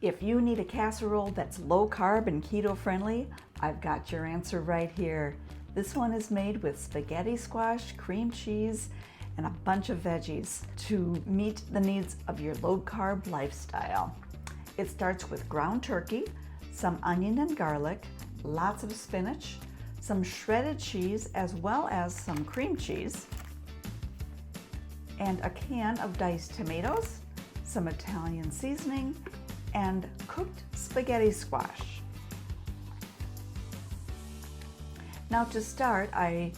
If you need a casserole that's low carb and keto friendly, I've got your answer right here. This one is made with spaghetti squash, cream cheese, and a bunch of veggies to meet the needs of your low carb lifestyle. It starts with ground turkey, some onion and garlic, lots of spinach, some shredded cheese as well as some cream cheese, and a can of diced tomatoes, some Italian seasoning, and cooked spaghetti squash. Now to start, I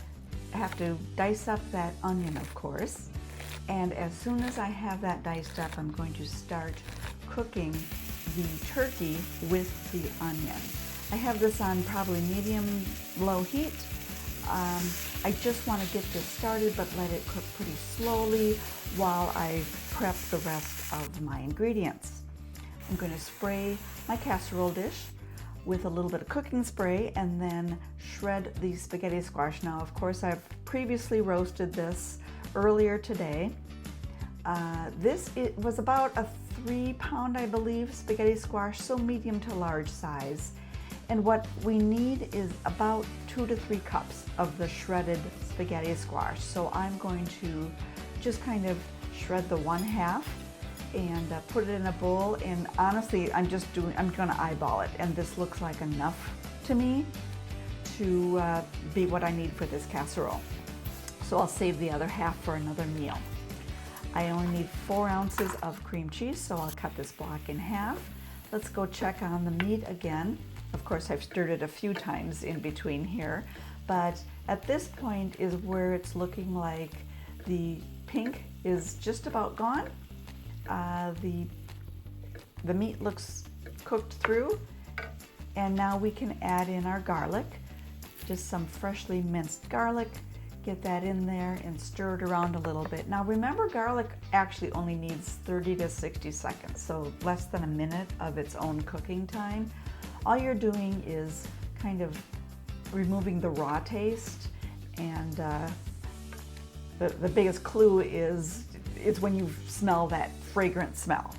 have to dice up that onion, of course, and as soon as I have that diced up, I'm going to start cooking the turkey with the onion. I have this on probably medium-low heat. I just want to get this started, but let it cook pretty slowly while I prep the rest of my ingredients. I'm going to spray my casserole dish with a little bit of cooking spray and then shred the spaghetti squash. Now, of course, I've previously roasted this earlier today. It was about a 3-pound, I believe, spaghetti squash, so medium to large size. And what we need is about 2 to 3 cups of the shredded spaghetti squash. So I'm going to just kind of shred the 1/2 and put it in a bowl. And honestly, I'm going to eyeball it. And this looks like enough to me to be what I need for this casserole. So I'll save the other half for another meal. I only need 4 ounces of cream cheese, so I'll cut this block in half. Let's go check on the meat again. Of course, I've stirred it a few times in between here, but at this point is where it's looking like the pink is just about gone. The meat looks cooked through, and now we can add in our garlic, just some freshly minced garlic. Get that in there and stir it around a little bit. Now remember, garlic actually only needs 30 to 60 seconds, so less than a minute of its own cooking time. All you're doing is kind of removing the raw taste, and the biggest clue is when you smell that fragrant smell.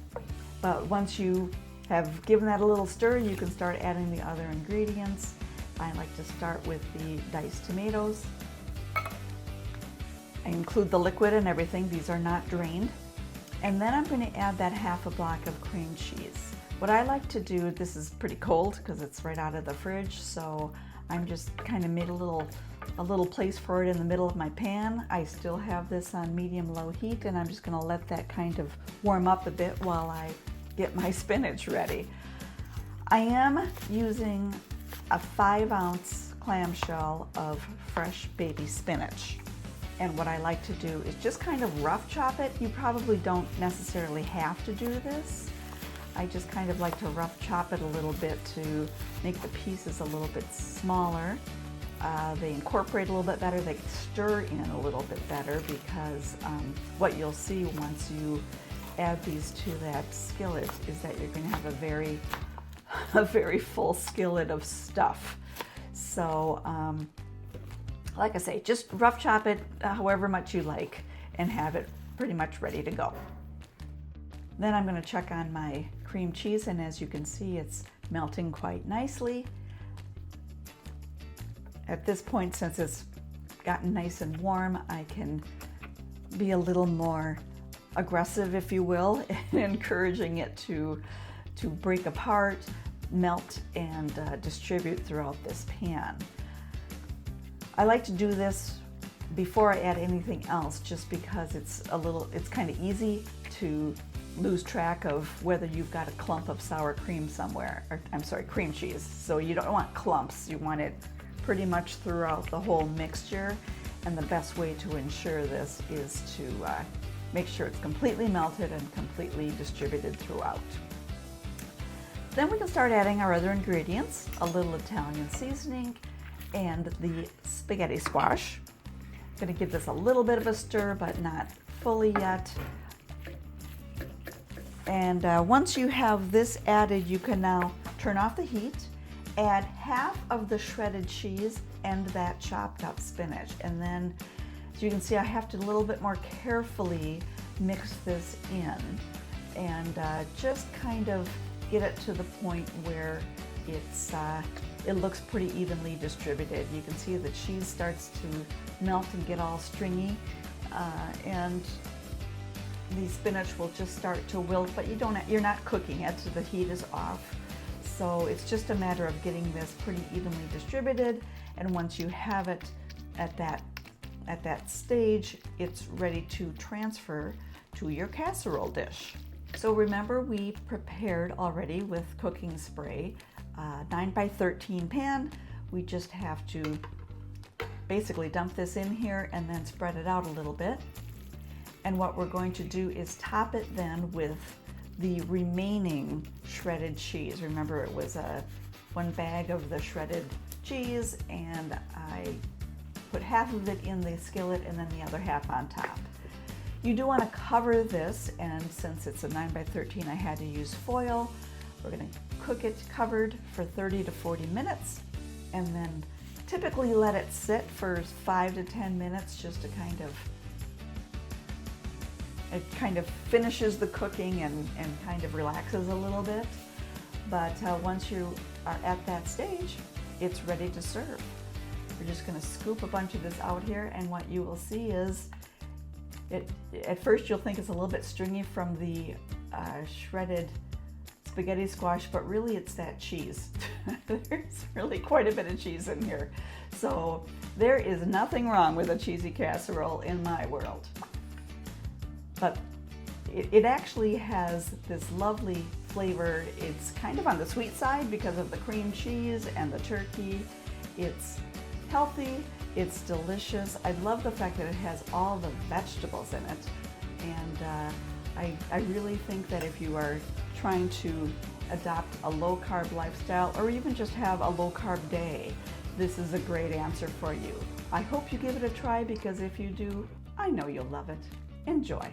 But once you have given that a little stir, you can start adding the other ingredients. I like to start with the diced tomatoes. I include the liquid and everything. These are not drained. And then I'm going to add that 1/2 block of cream cheese. What I like to do, this is pretty cold because it's right out of the fridge, so I'm just kind of made a little place for it in the middle of my pan. I still have this on medium-low heat, and I'm just going to let that kind of warm up a bit while I get my spinach ready. I am using a 5-ounce clamshell of fresh baby spinach. And what I like to do is just kind of rough chop it. You probably don't necessarily have to do this. I just kind of like to rough chop it a little bit to make the pieces a little bit smaller. They incorporate a little bit better. They stir in a little bit better because what you'll see once you add these to that skillet is that you're going to have a very full skillet of stuff. So like I say, just rough chop it however much you like and have it pretty much ready to go. Then I'm going to check on my cream cheese, and as you can see, it's melting quite nicely. At this point, since it's gotten nice and warm, I can be a little more aggressive, if you will, in encouraging it to break apart, melt, and distribute throughout this pan. I like to do this before I add anything else, just because it's kind of easy to lose track of whether you've got a clump of sour cream somewhere, or cream cheese. So you don't want clumps, you want it pretty much throughout the whole mixture. And the best way to ensure this is to make sure it's completely melted and completely distributed throughout. Then we can start adding our other ingredients, a little Italian seasoning, and the spaghetti squash. I'm going to give this a little bit of a stir, but not fully yet. And once you have this added, you can now turn off the heat, add 1/2 of the shredded cheese and that chopped up spinach. And then, as you can see, I have to a little bit more carefully mix this in and just kind of get it to the point where it looks pretty evenly distributed. You can see the cheese starts to melt and get all stringy, and the spinach will just start to wilt, but you're not cooking it, so the heat is off. So it's just a matter of getting this pretty evenly distributed, and once you have it at that stage, it's ready to transfer to your casserole dish. So remember, we prepared already with cooking spray, 9 by 13 pan. We just have to basically dump this in here and then spread it out a little bit. And what we're going to do is top it then with the remaining shredded cheese. Remember, it was one bag of the shredded cheese, and I put half of it in the skillet and then the other half on top. You do want to cover this, and since it's a 9 by 13, I had to use foil. We're going to cook it covered for 30 to 40 minutes, and then typically let it sit for 5 to 10 minutes just to it kind of finishes the cooking and kind of relaxes a little bit. But once you are at that stage, it's ready to serve. We're just going to scoop a bunch of this out here, and what you will see is at first you'll think it's a little bit stringy from the shredded spaghetti squash, but really it's that cheese. There's really quite a bit of cheese in here. So there is nothing wrong with a cheesy casserole in my world. But it actually has this lovely flavor. It's kind of on the sweet side because of the cream cheese and the turkey. It's healthy, it's delicious. I love the fact that it has all the vegetables in it. And I really think that if you are trying to adopt a low-carb lifestyle, or even just have a low-carb day, this is a great answer for you. I hope you give it a try, because if you do, I know you'll love it. Enjoy.